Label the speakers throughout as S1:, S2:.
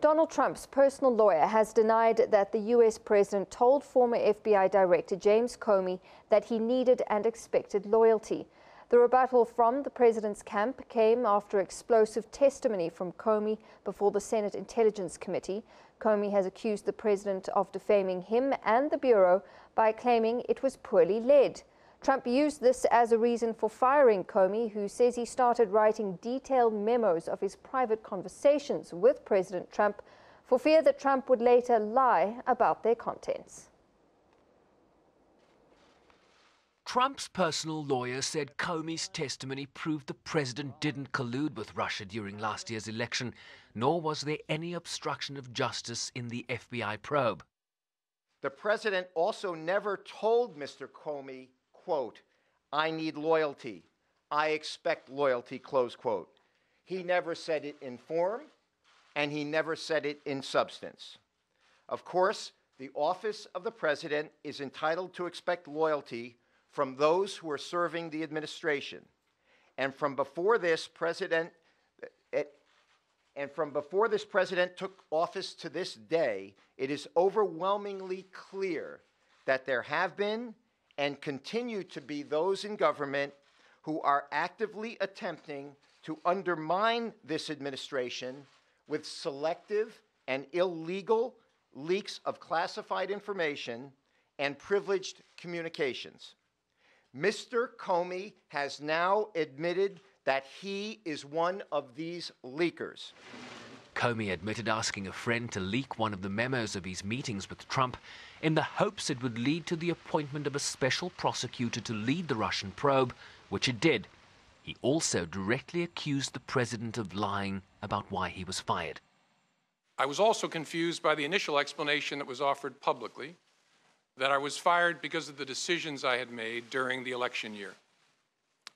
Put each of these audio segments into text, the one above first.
S1: Donald Trump's personal lawyer has denied that the U.S. president told former FBI Director James Comey that he needed and expected loyalty. The rebuttal from the president's camp came after explosive testimony from Comey before the Senate Intelligence Committee. Comey has accused the president of defaming him and the Bureau by claiming it was poorly led. Trump used this as a reason for firing Comey, who says he started writing detailed memos of his private conversations with President Trump for fear that Trump would later lie about their contents.
S2: Trump's personal lawyer said Comey's testimony proved the president didn't collude with Russia during last year's election, nor was there any obstruction of justice in the FBI probe.
S3: The president also never told Mr. Comey, quote, "I need loyalty. I expect loyalty," close quote. He never said it in form, and he never said it in substance. Of course, the office of the president is entitled to expect loyalty from those who are serving the administration. And from before this president took office to this day, it is overwhelmingly clear that there have been and continue to be those in government who are actively attempting to undermine this administration with selective and illegal leaks of classified information and privileged communications. Mr. Comey has now admitted that he is one of these leakers.
S2: Comey admitted asking a friend to leak one of the memos of his meetings with Trump in the hopes it would lead to the appointment of a special prosecutor to lead the Russian probe, which it did. He also directly accused the president of lying about why he was fired.
S4: I was also confused by the initial explanation that was offered publicly, that I was fired because of the decisions I had made during the election year.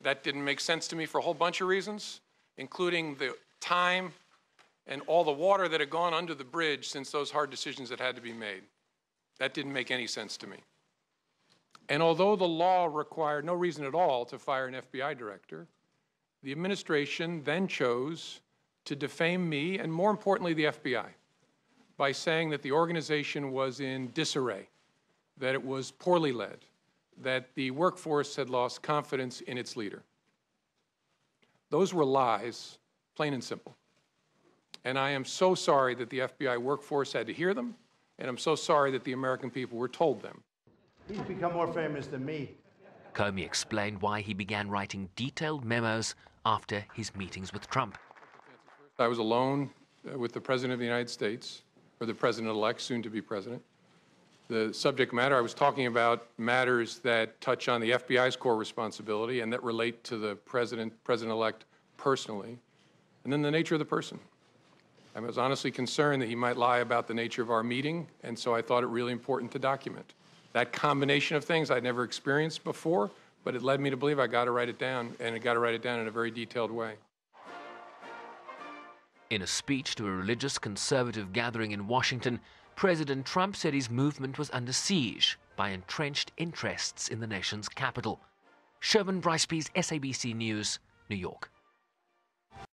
S4: That didn't make sense to me for a whole bunch of reasons, including the time and all the water that had gone under the bridge since those hard decisions that had to be made. That didn't make any sense to me. And although the law required no reason at all to fire an FBI director, the administration then chose to defame me, and more importantly, the FBI, by saying that the organization was in disarray, that it was poorly led, that the workforce had lost confidence in its leader. Those were lies, plain and simple. And I am so sorry that the FBI workforce had to hear them, and I'm so sorry that the American people were told them.
S5: He's become more famous than me.
S2: Comey explained why he began writing detailed memos after his meetings with Trump.
S4: I was alone with the President of the United States, or the President-elect, soon to be President. The subject matter, I was talking about matters that touch on the FBI's core responsibility and that relate to the President-elect personally, and then the nature of the person. I was honestly concerned that he might lie about the nature of our meeting, and so I thought it really important to document. That combination of things I'd never experienced before, but it led me to believe I got to write it down, and I got to write it down in a very detailed way.
S2: In a speech to a religious conservative gathering in Washington, President Trump said his movement was under siege by entrenched interests in the nation's capital. Bryce-Pease, SABC News, New York.